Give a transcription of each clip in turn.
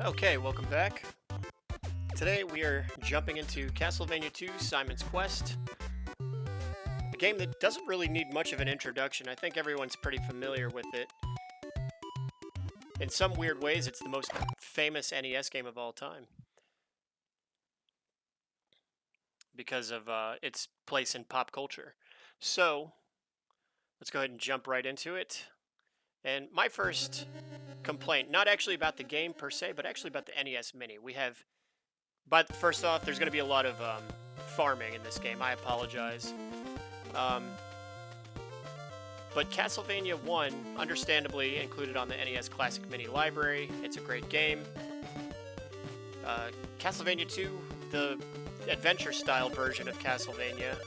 Okay, welcome back. Today we are jumping into CastleVania 2 Simon's Quest, a game that doesn't really need much of an introduction. I think everyone's pretty familiar with it. In some weird ways, it's the most famous NES game of all time because of its place in pop culture. So, let's go ahead and jump right into it. And my first complaint, not actually about the game per se, but actually about the NES Mini. But first off, there's going to be a lot of farming in this game. I apologize. But Castlevania 1, understandably included on the NES Classic Mini Library. It's a great game. Castlevania 2, the adventure-style version of Castlevania.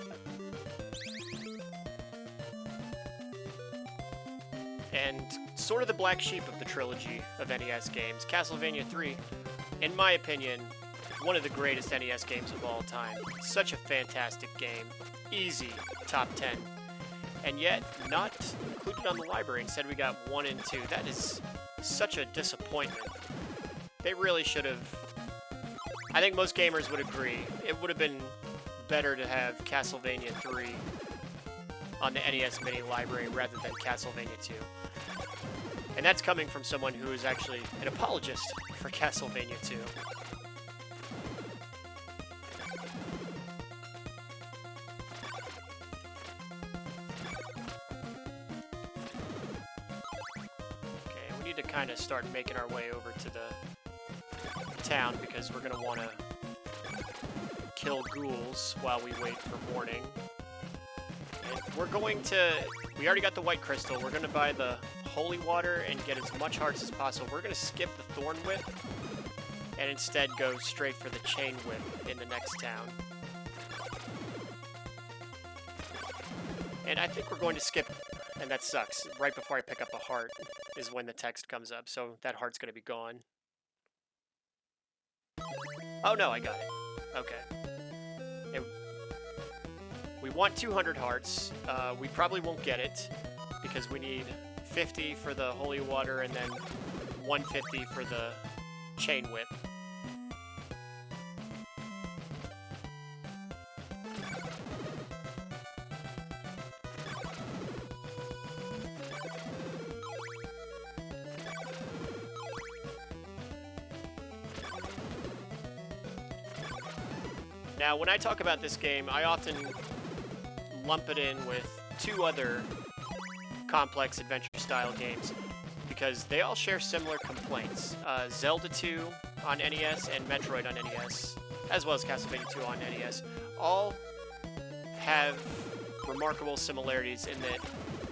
And sort of the black sheep of the trilogy of NES games. Castlevania 3, in my opinion, one of the greatest NES games of all time. Such a fantastic game. Easy top 10. And yet, not included on the library. Instead, we got 1 and 2. That is such a disappointment. They really should have... I think most gamers would agree. It would have been better to have Castlevania 3 on the NES Mini Library rather than Castlevania 2. And that's coming from someone who is actually an apologist for Castlevania 2. To kind of start making our way over to the town because we're going to want to kill ghouls while we wait for morning. And we already got the white crystal. We're going to buy the holy water and get as much hearts as possible. We're going to skip the thorn whip and instead go straight for the chain whip in the next town. And I think we're going to skip, and that sucks. Right before I pick up a heart is when the text comes up, so that heart's going to be gone. Oh no, I got it. Okay. We want 200 hearts. We probably won't get it, because we need 50 for the holy water and then 150 for the chain whip. Now, when I talk about this game, I often lump it in with 2 other complex adventure-style games because they all share similar complaints. Zelda 2 on NES and Metroid on NES, as well as Castlevania 2 on NES, all have remarkable similarities in that,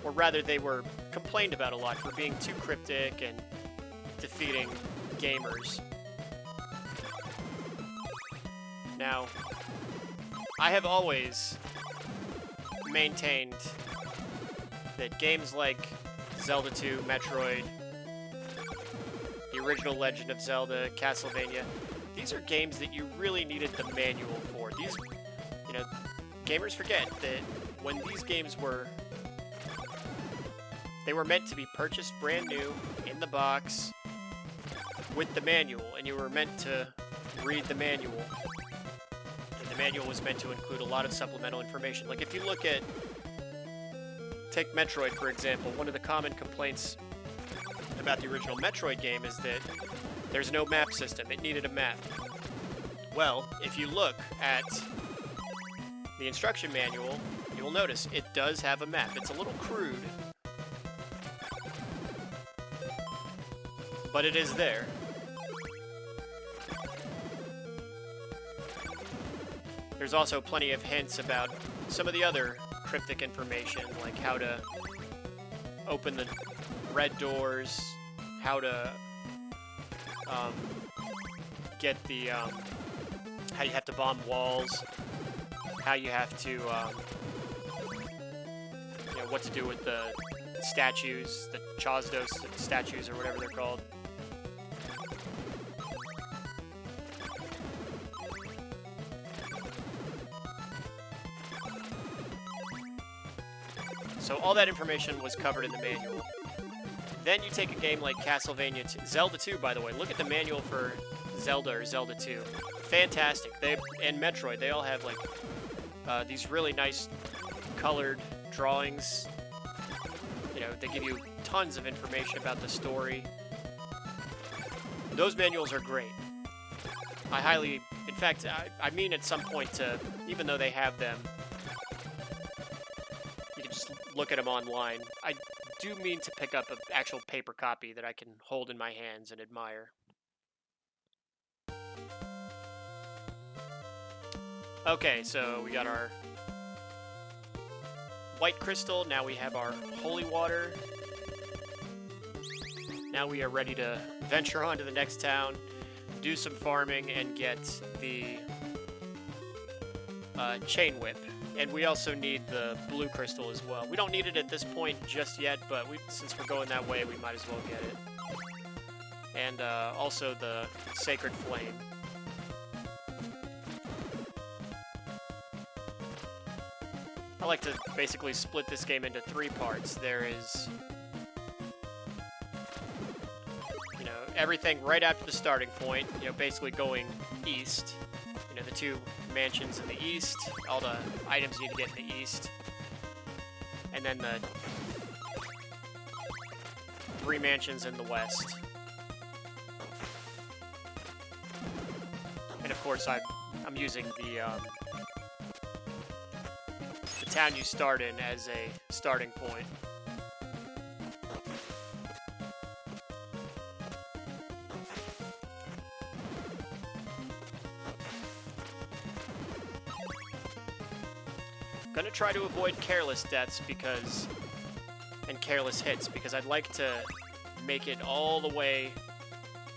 or rather they were complained about a lot for being too cryptic and defeating gamers. Now, I have always maintained that games like Zelda 2, Metroid, the original Legend of Zelda, Castlevania, these are games that you really needed the manual for. These, gamers forget that when these games they were meant to be purchased brand new, in the box, with the manual, and you were meant to read the manual. The manual was meant to include a lot of supplemental information. Like if you look at, take Metroid for example, one of the common complaints about the original Metroid game is that there's no map system. It needed a map. Well, if you look at the instruction manual, you will notice it does have a map. It's a little crude, but it is there. There's also plenty of hints about some of the other cryptic information, like how to open the red doors, how to get the, how you have to bomb walls, how you have to, what to do with the statues, the Chazdos statues or whatever they're called. So all that information was covered in the manual. Then you take a game like CastleVania 2, Zelda 2, by the way. Look at the manual for Zelda or Zelda 2. Fantastic. And Metroid, they all have like these really nice colored drawings. You know, they give you tons of information about the story. Those manuals are great. I highly, in fact, I mean at some point to, even though they have them, you can just look at them online. I do mean to pick up an actual paper copy that I can hold in my hands and admire. Okay, so we got our white crystal. Now we have our holy water. Now we are ready to venture on to the next town, do some farming, and get the chain whip. And we also need the blue crystal as well. We don't need it at this point just yet, but since we're going that way, we might as well get it. And also the sacred flame. I like to basically split this game into 3 parts. There is, you know, everything right after the starting point, you know, basically going east. You know, the 2 mansions in the east, all the items you need to get in the east. And then the 3 mansions in the west. And of course, I'm using the town you start in as a starting point. Gonna try to avoid careless deaths and careless hits because I'd like to make it all the way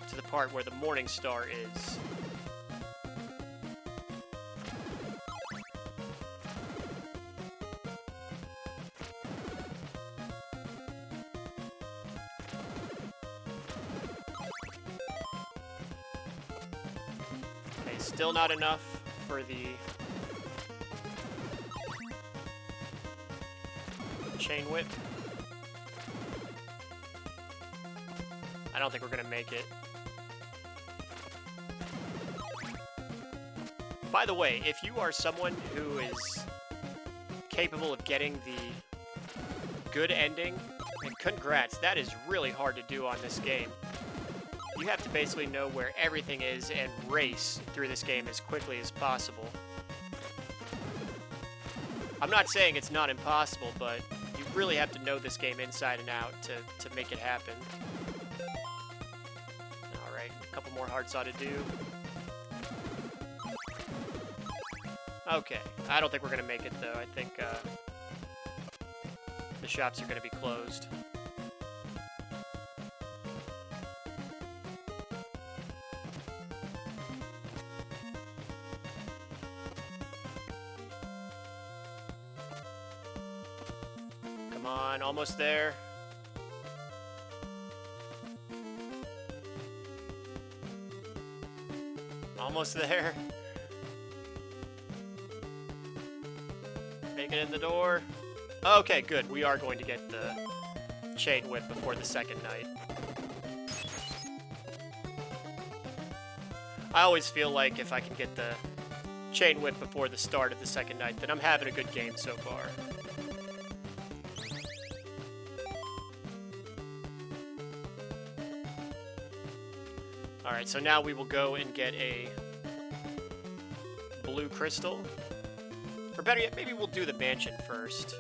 to the part where the Morning Star is. Still not enough for the chain whip. I don't think we're gonna make it. By the way, if you are someone who is capable of getting the good ending, and congrats, that is really hard to do on this game. You have to basically know where everything is and race through this game as quickly as possible. I'm not saying it's not impossible, but you really have to know this game inside and out to make it happen. Alright, a couple more hearts ought to do. Okay, I don't think we're going to make it, though. I think the shops are going to be closed. On, almost there. Almost there. Make it in the door. Okay, good. We are going to get the chain whip before the second night. I always feel like if I can get the chain whip before the start of the second night, then I'm having a good game so far. Alright, so now we will go and get a blue crystal. Or better yet, maybe we'll do the mansion first.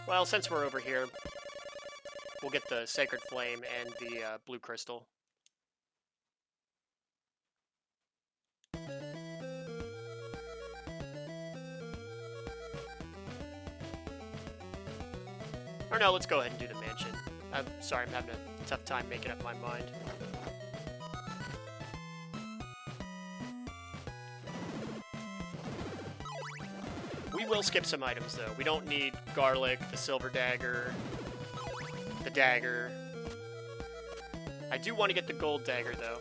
Well, since we're over here, we'll get the sacred flame and the blue crystal. Or no, let's go ahead and do the mansion. I'm sorry, I'm having a tough time making up my mind. We will skip some items, though. We don't need garlic, the silver dagger, the dagger, I do want to get the gold dagger, though.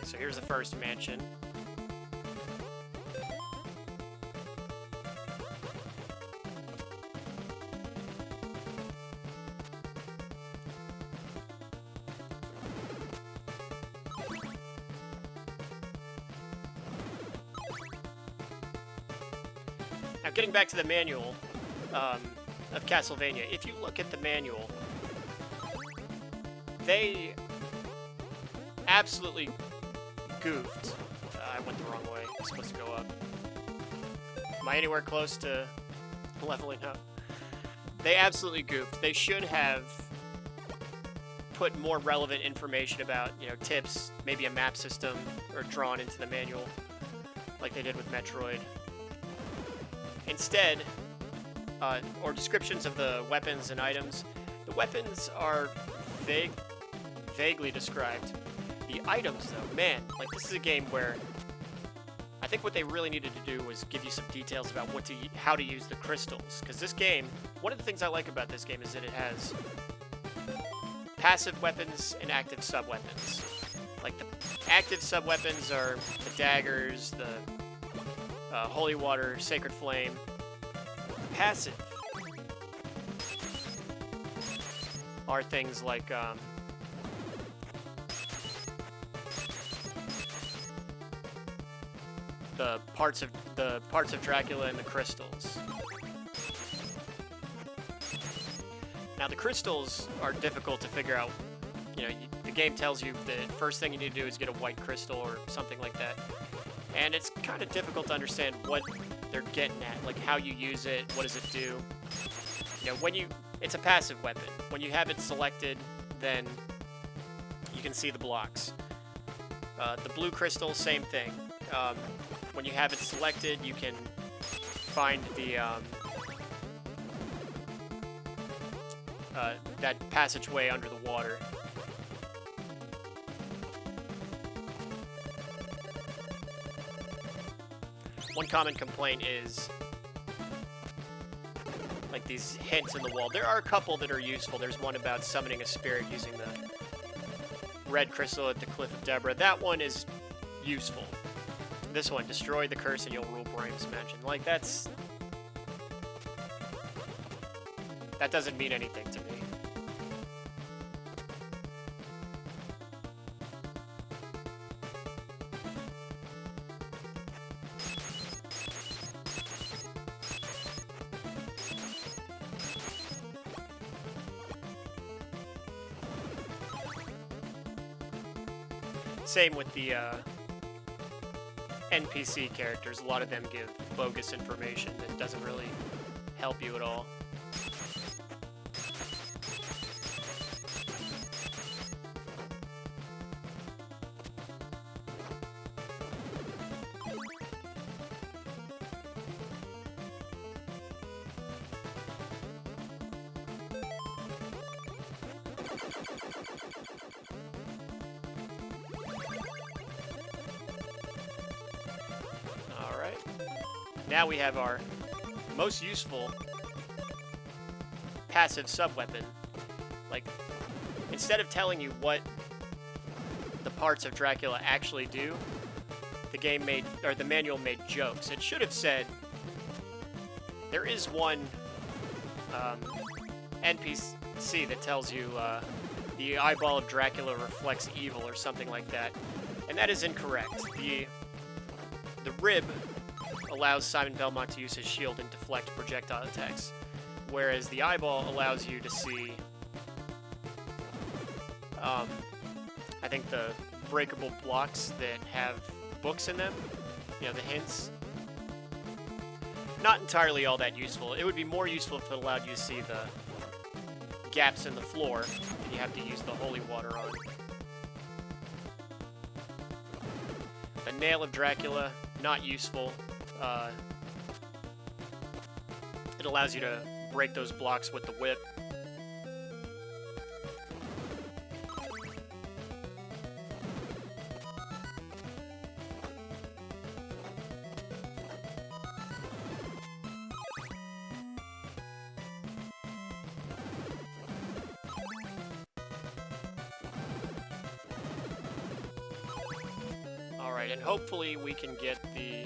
So here's the first mansion. Now getting back to the manual of CastleVania, if you look at the manual, they absolutely goofed. I went the wrong way. I'm supposed to go up. Am I anywhere close to leveling up? They absolutely goofed. They should have put more relevant information about, you know, tips, maybe a map system, or drawn into the manual, like they did with Metroid. Instead, or descriptions of the weapons and items. The weapons are vaguely described. The items, though, man, like, this is a game where I think what they really needed to do was give you some details about how to use the crystals. Because this game, one of the things I like about this game is that it has passive weapons and active sub-weapons. Like, the active sub-weapons are the daggers, the holy water, sacred flame. Passive are things like the parts of Dracula and the crystals. Now the crystals are difficult to figure out. You know, the game tells you the first thing you need to do is get a white crystal or something like that, and it's kind of difficult to understand what they're getting at, like how you use it, what does it do. You know, it's a passive weapon. When you have it selected, then you can see the blocks. The blue crystal, same thing. When you have it selected, you can find the that passageway under the water. One common complaint is like these hints in the wall. There are a couple that are useful. There's one about summoning a spirit using the red crystal at the Cliff of Deborah. That one is useful. This one, destroy the curse and you'll rule Brian's mansion. Like, that doesn't mean anything to me. Same with the NPC characters. A lot of them give bogus information that doesn't really help you at all. Now we have our most useful passive sub-weapon. Like, instead of telling you what the parts of Dracula actually do, the manual made jokes. It should have said, there is one NPC that tells you the eyeball of Dracula reflects evil or something like that. And that is incorrect. The rib allows Simon Belmont to use his shield and deflect projectile attacks, whereas the eyeball allows you to see, I think, the breakable blocks that have books in them, you know, the hints. Not entirely all that useful. It would be more useful if it allowed you to see the gaps in the floor that you have to use the holy water on. The Nail of Dracula, not useful. It allows you to break those blocks with the whip. Alright, and hopefully we can get the...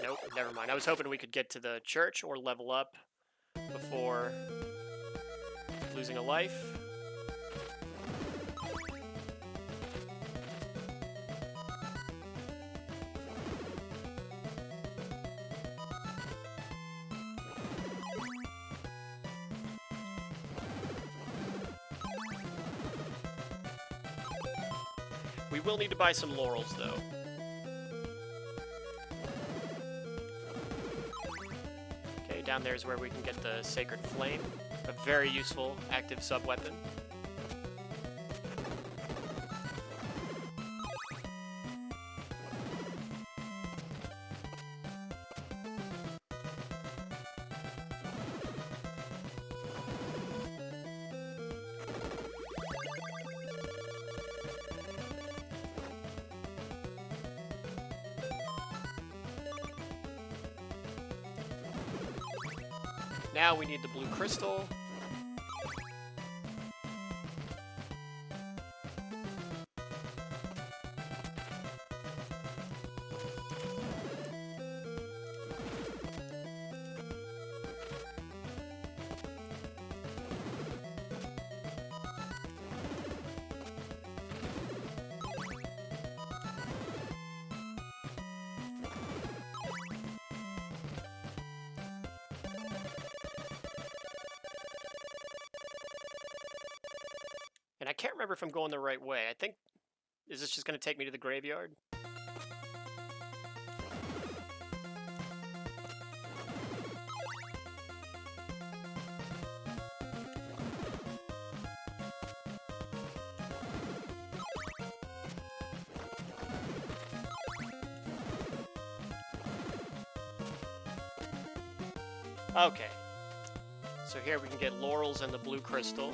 Nope, never mind. I was hoping we could get to the church or level up before losing a life. We will need to buy some laurels, though. Okay, down there is where we can get the Sacred Flame, a very useful active sub-weapon. Now we need the blue crystal. And I can't remember if I'm going the right way. I think... Is this just going to take me to the graveyard? Okay. So here we can get laurels and the blue crystal.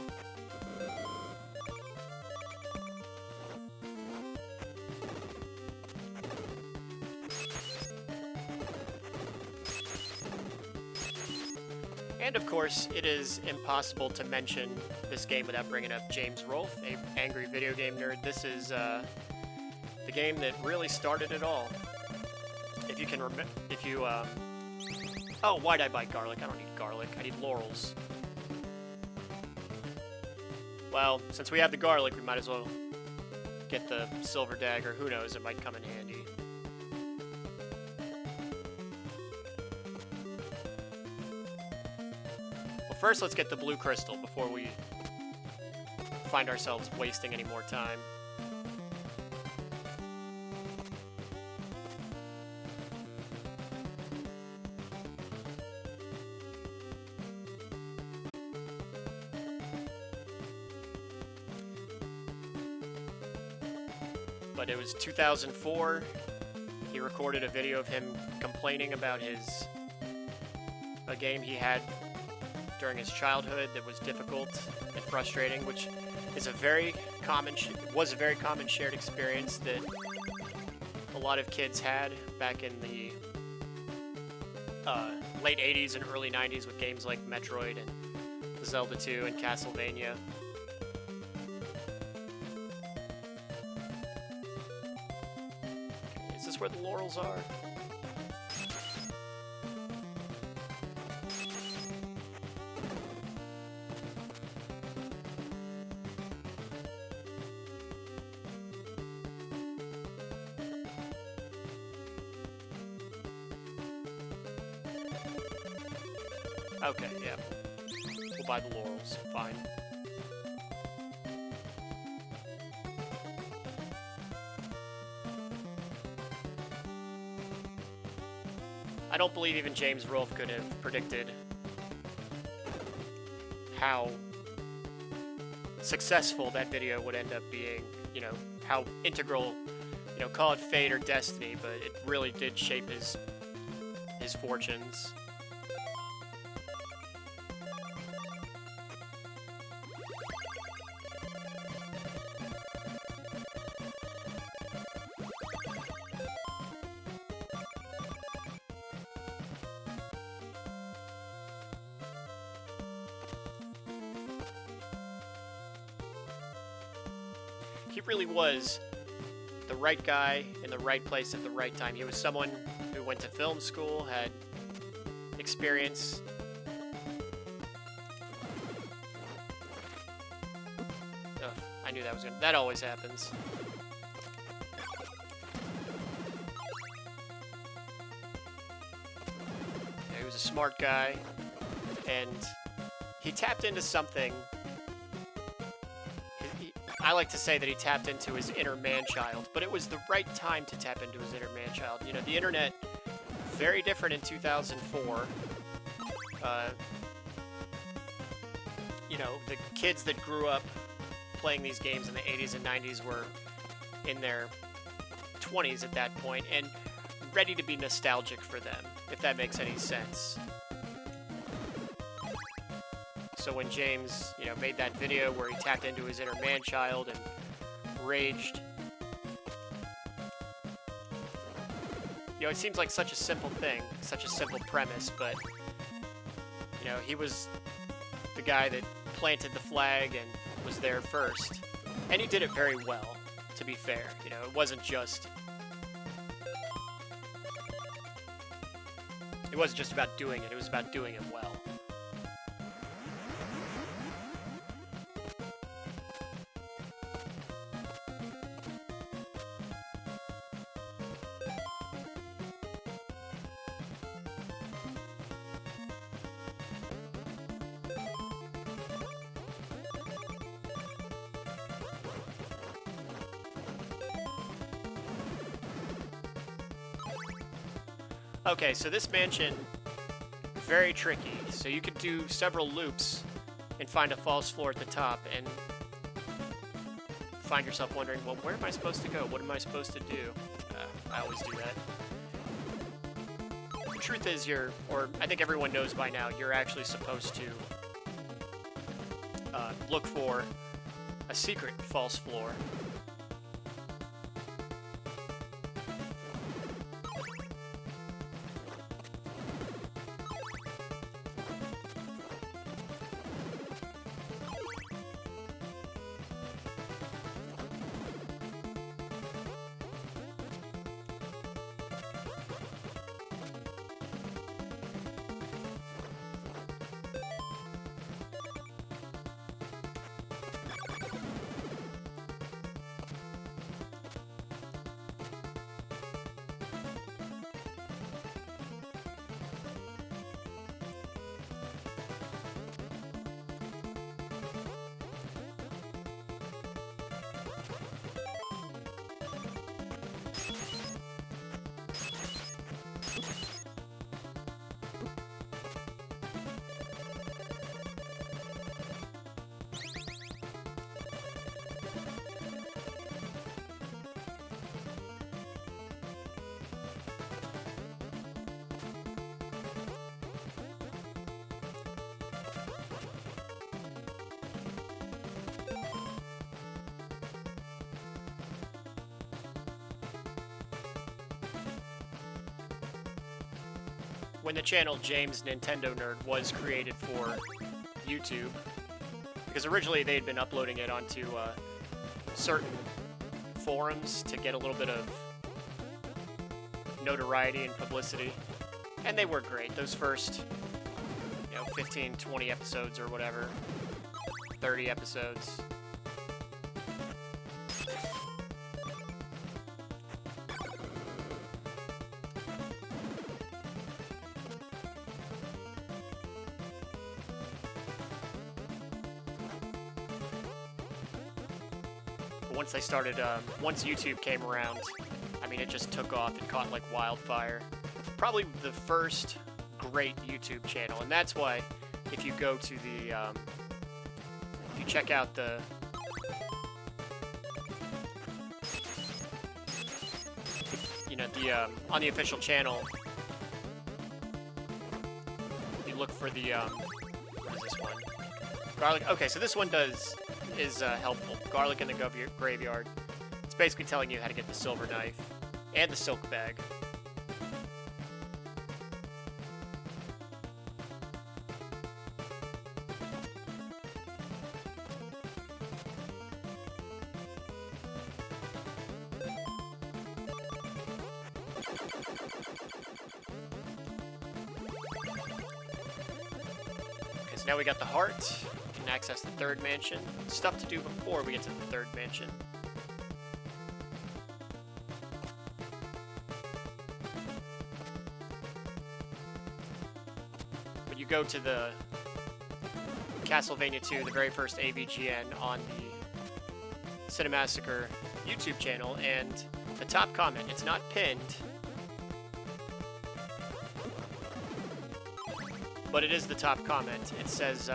And of course, it is impossible to mention this game without bringing up James Rolfe, an angry video game nerd. This is the game that really started it all. If you can remember, oh, why'd I buy garlic? I don't need garlic. I need laurels. Well, since we have the garlic, we might as well get the silver dagger. Who knows? It might come in handy. First, let's get the blue crystal before we find ourselves wasting any more time. But it was 2004. He recorded a video of him complaining about a game he had during his childhood that was difficult and frustrating, which is was a very common shared experience that a lot of kids had back in the late 80s and early 90s with games like Metroid and Zelda 2 and CastleVania. Okay, is this where the laurels are? Okay, yeah. We'll buy the laurels. Fine. I don't believe even James Rolfe could have predicted how successful that video would end up being, you know, how integral, you know, call it fate or destiny, but it really did shape his fortunes. He really was the right guy in the right place at the right time. He was someone who went to film school, had experience. Oh, I knew that was gonna... That always happens. Yeah, he was a smart guy, and he tapped into something. I like to say that he tapped into his inner man-child, but it was the right time to tap into his inner man-child. You know, the internet, very different in 2004. You know, the kids that grew up playing these games in the 80s and 90s were in their 20s at that point, and ready to be nostalgic for them, if that makes any sense. So when James, you know, made that video where he tapped into his inner man-child and raged, you know, it seems like such a simple thing, such a simple premise, but, you know, he was the guy that planted the flag and was there first. And he did it very well, to be fair. You know, it wasn't just about doing it, it was about doing it well. Okay, so this mansion, very tricky. So you could do several loops and find a false floor at the top and find yourself wondering, well, where am I supposed to go? What am I supposed to do? I always do that. The truth is or I think everyone knows by now, you're actually supposed to look for a secret false floor. When the channel James Nintendo Nerd was created for YouTube, because originally they had been uploading it onto certain forums to get a little bit of notoriety and publicity, and they were great. Those first, 15, 20 episodes or whatever, 30 episodes. But once they started, once YouTube came around, I mean, it just took off. It caught like wildfire. Probably the first great YouTube channel, and that's why if you go to the, if you check out the, you know, the, on the official channel, you look for the, what is this one? Garlic. Okay, so this one is helpful. Garlic in the graveyard. It's basically telling you how to get the silver knife and the silk bag. Okay, so now we got the heart. We can access the third mansion. Stuff to do before we get to the third mansion. When you go to the CastleVania 2, the very first AVGN on the Cinemassacre YouTube channel, and the top comment, it's not pinned, but it is the top comment. It says,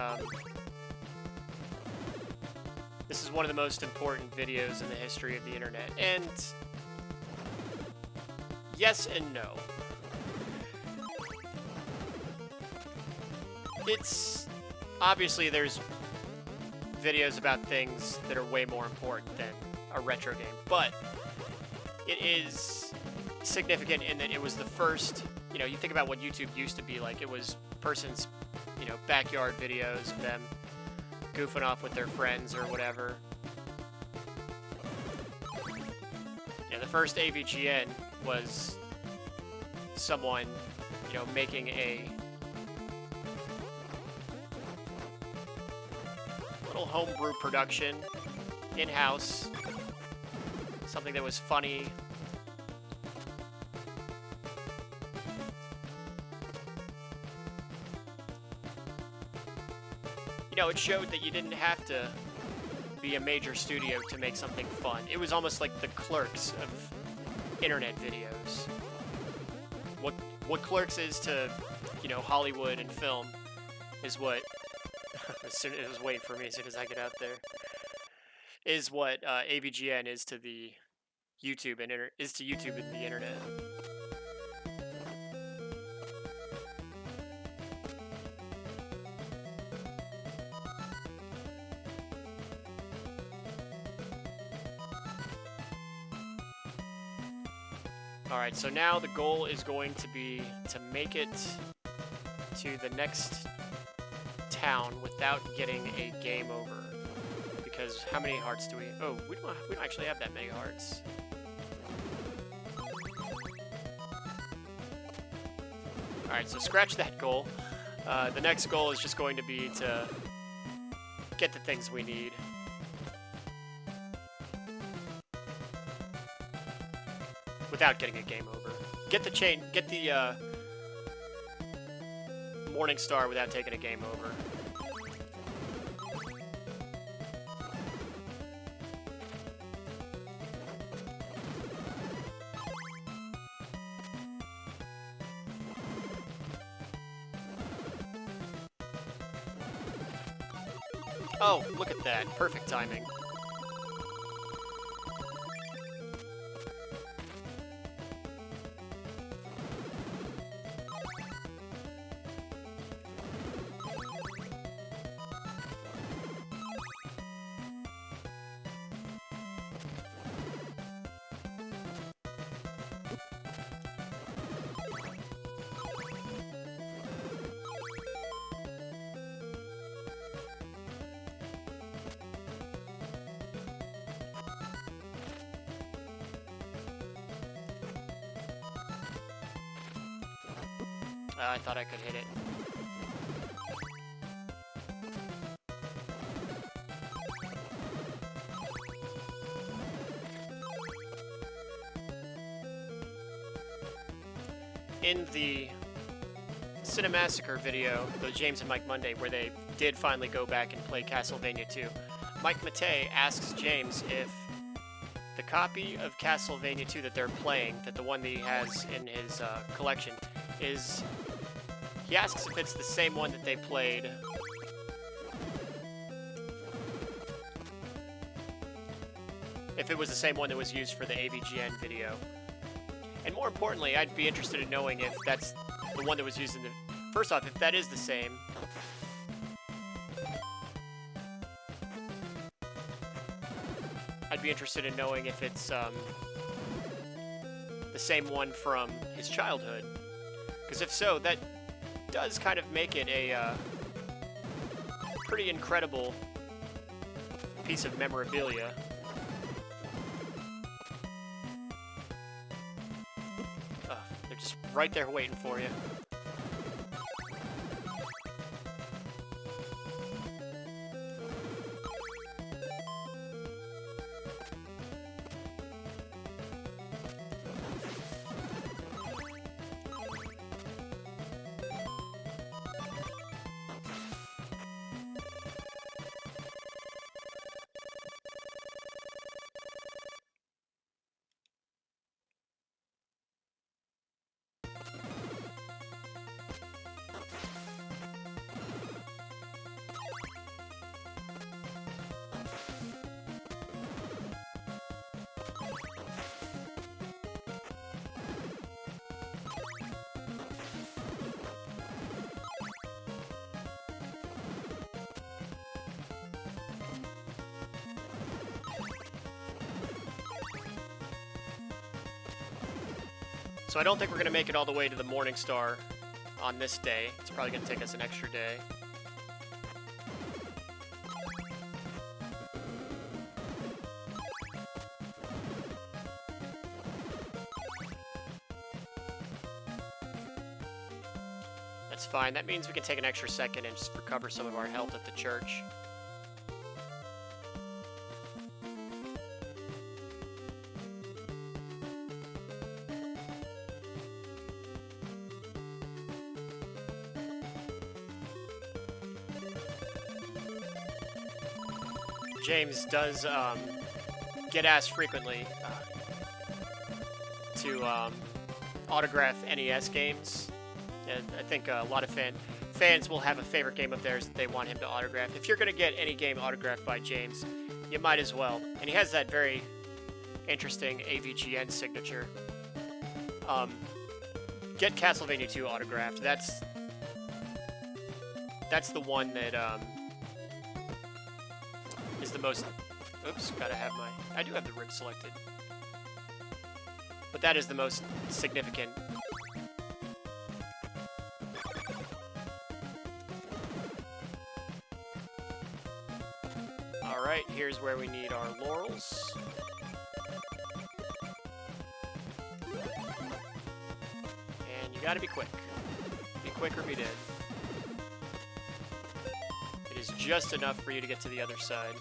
this is one of the most important videos in the history of the internet. And yes and no. It's obviously there's videos about things that are way more important than a retro game, but it is significant in that it was the first, you know, you think about what YouTube used to be like. It was person's, you know, backyard videos of them goofing off with their friends or whatever. Yeah, the first AVGN was someone, you know, making a little homebrew production in-house, something that was funny. You know, it showed that you didn't have to be a major studio to make something fun. It was almost like the Clerks of internet videos. What Clerks is to, you know, Hollywood and film is what it was waiting for me as soon as I get out there. Is what AVGN is to the YouTube and YouTube and the internet. Alright, so now the goal is going to be to make it to the next town without getting a game over. Because how many hearts do we... Oh, we don't actually have that many hearts. Alright, so scratch that goal. The next goal is just going to be to get the things we need. Without getting a game over. Get the Morning Star without taking a game over. Oh, look at that. Perfect timing. I thought I could hit it. In the Cinemassacre video, the James and Mike Monday, where they did finally go back and play CastleVania 2, Mike Matei asks James if the copy of Castlevania 2 that they're playing, that the one that he has in his collection, is... He asks if it's the same one that they played... If it was the same one that was used for the AVGN video. And more importantly, I'd be interested in knowing if that's the one that was used in the... First off, if that is the same... I'd be interested in knowing if it's the same one from his childhood. Because if so, that does kind of make it a pretty incredible piece of memorabilia. They're just right there waiting for you. So I don't think we're going to make it all the way to the Morning Star on this day. It's probably going to take us an extra day. That's fine. That means we can take an extra second and just recover some of our health at the church. James does get asked frequently to autograph NES games, and I think a lot of fans will have a favorite game of theirs that they want him to autograph. If you're going to get any game autographed by James, you might as well. And he has that very interesting AVGN signature. Get Castlevania 2 autographed. That's the one that is the most... Oops, gotta have my... I do have the rib selected. But that is the most significant. Alright, here's where we need our laurels. And you gotta be quick. Be quick or be dead. It is just enough for you to get to the other side.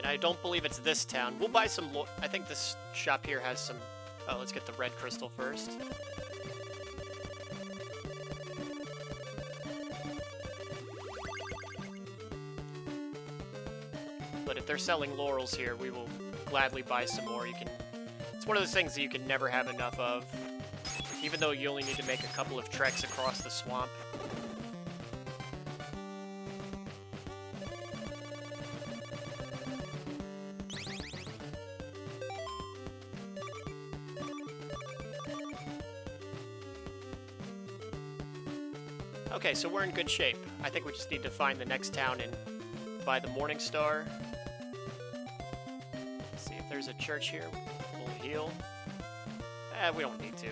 I don't believe it's this town. We'll buy some... I think this shop here has some... Oh, let's get the red crystal first. But if they're selling laurels here, we will gladly buy some more. You can... It's one of those things that you can never have enough of. Even though you only need to make a couple of treks across the swamp. Okay, so we're in good shape. I think we just need to find the next town and buy the Morning Star. Let's see if there's a church here. We'll heal. We don't need to.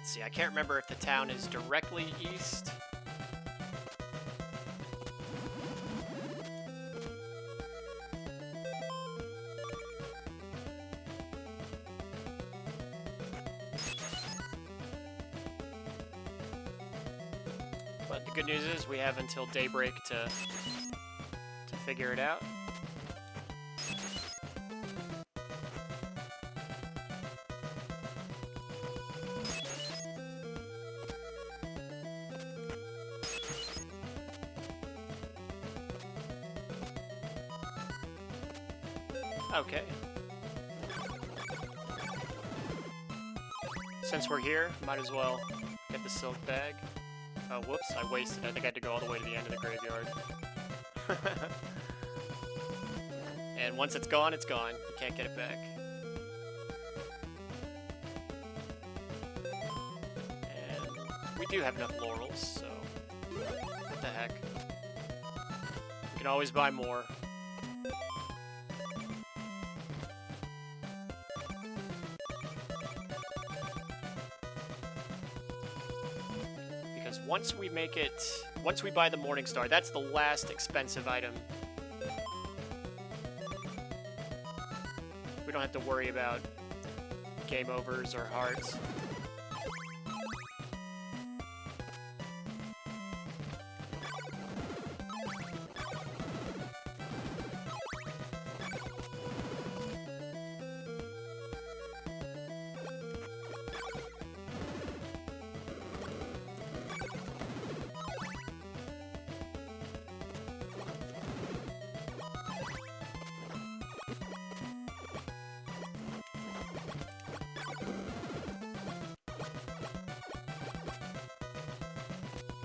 Let's see, I can't remember if the town is directly east. But the good news is we have until daybreak to figure it out. Okay. Since we're here, might as well get the silk bag. Oh, whoops, I wasted. I think I had to go all the way to the end of the graveyard. And once it's gone, it's gone. You can't get it back. And we do have enough laurels, so what the heck. We can always buy more. Because once we buy the Morning Star, that's the last expensive item. We don't have to worry about game overs or hearts.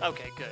Okay, good.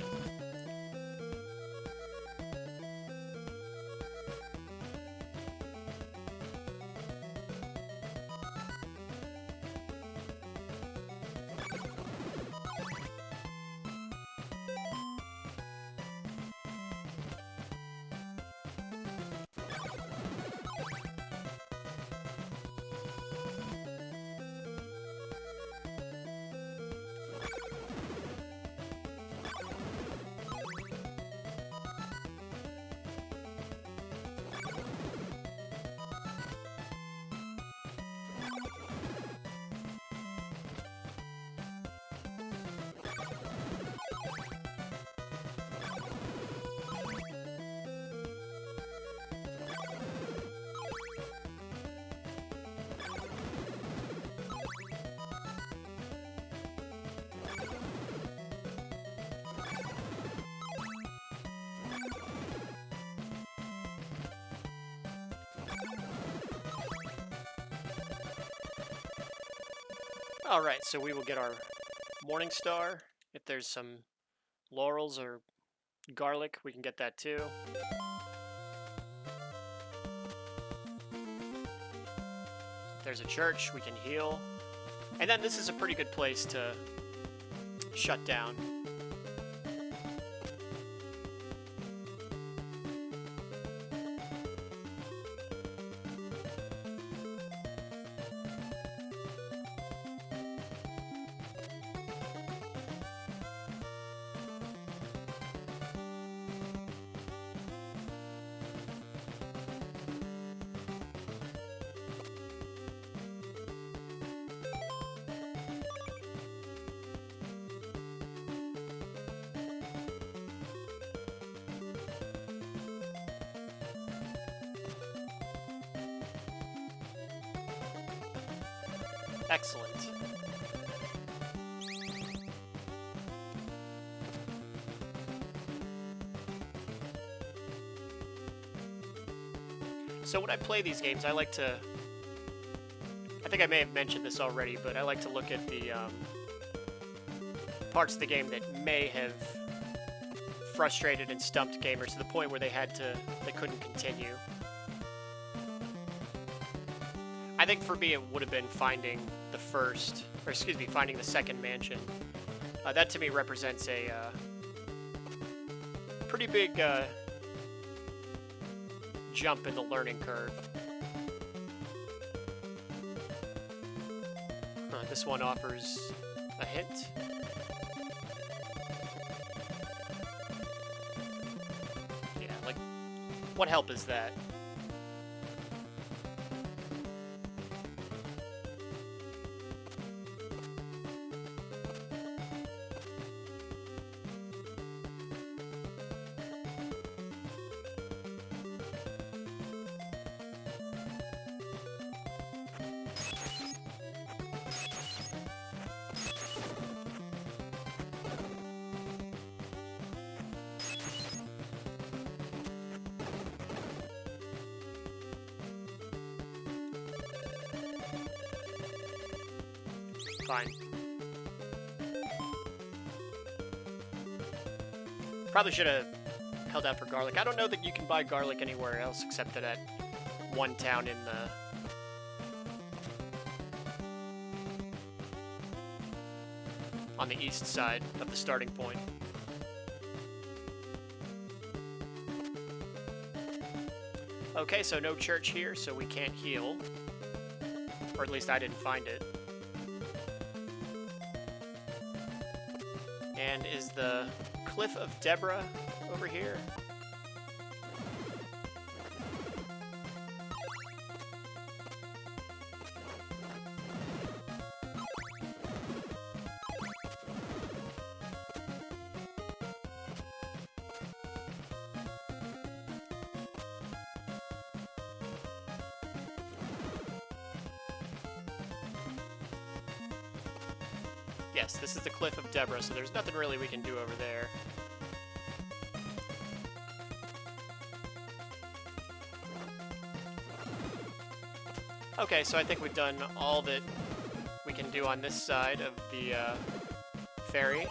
Alright, so we will get our Morning Star. If there's some laurels or garlic, we can get that too. If there's a church, we can heal. And then this is a pretty good place to shut down. Excellent. So when I play these games, I like to... I think I may have mentioned this already, but I like to look at the parts of the game that may have frustrated and stumped gamers to the point where they couldn't continue. I think for me it would have been finding finding the second mansion. That to me represents a pretty big jump in the learning curve. This one offers a hint. Yeah, like, what help is that? Fine. Probably should have held out for garlic. I don't know that you can buy garlic anywhere else except at one town in the... on the east side of the starting point. Okay, so no church here, so we can't heal. Or at least I didn't find it. And is the Cliff of Deborah over here? Yes, this is the Cliff of Deborah, so there's nothing really we can do over there. Okay, so I think we've done all that we can do on this side of the ferry.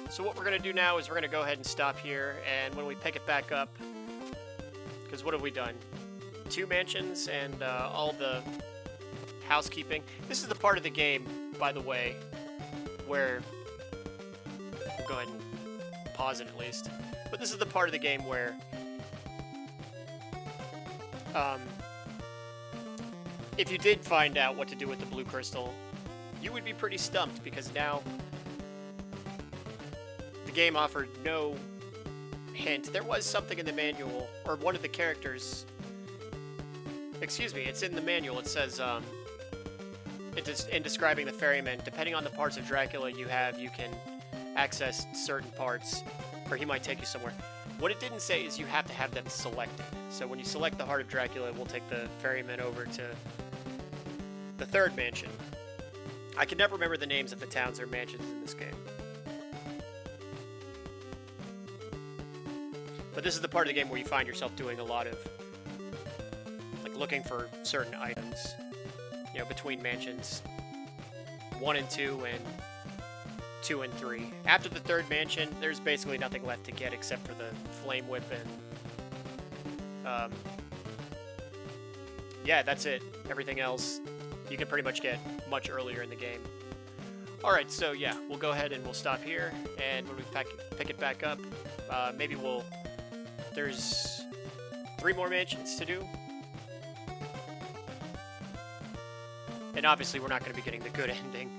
So what we're going to do now is we're going to go ahead and stop here, and when we pick it back up, because what have we done? 2 mansions and all the housekeeping. This is the part of the game, by the way, where... I'll go ahead and pause it at least. But this is the part of the game where... if you did find out what to do with the blue crystal, you would be pretty stumped, because now the game offered no hint. There was something in the manual, or one of the characters... Excuse me, it's in the manual. It says, in describing the ferryman, depending on the parts of Dracula you have, you can access certain parts, or he might take you somewhere. What it didn't say is you have to have them selected. So when you select the Heart of Dracula, we'll take the ferryman over to the 3rd mansion. I can never remember the names of the towns or mansions in this game. But this is the part of the game where you find yourself doing a lot of, like, looking for certain items, you know, between mansions 1 and 2 and 2 and 3. After the 3rd mansion, there's basically nothing left to get except for the flame whip and, yeah, that's it. Everything else you can pretty much get much earlier in the game. Alright, so yeah, we'll go ahead and we'll stop here, and when we pick it back up, maybe we'll... There's 3 more mansions to do. And obviously we're not going to be getting the good ending.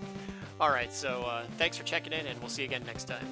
Alright, so thanks for checking in, and we'll see you again next time.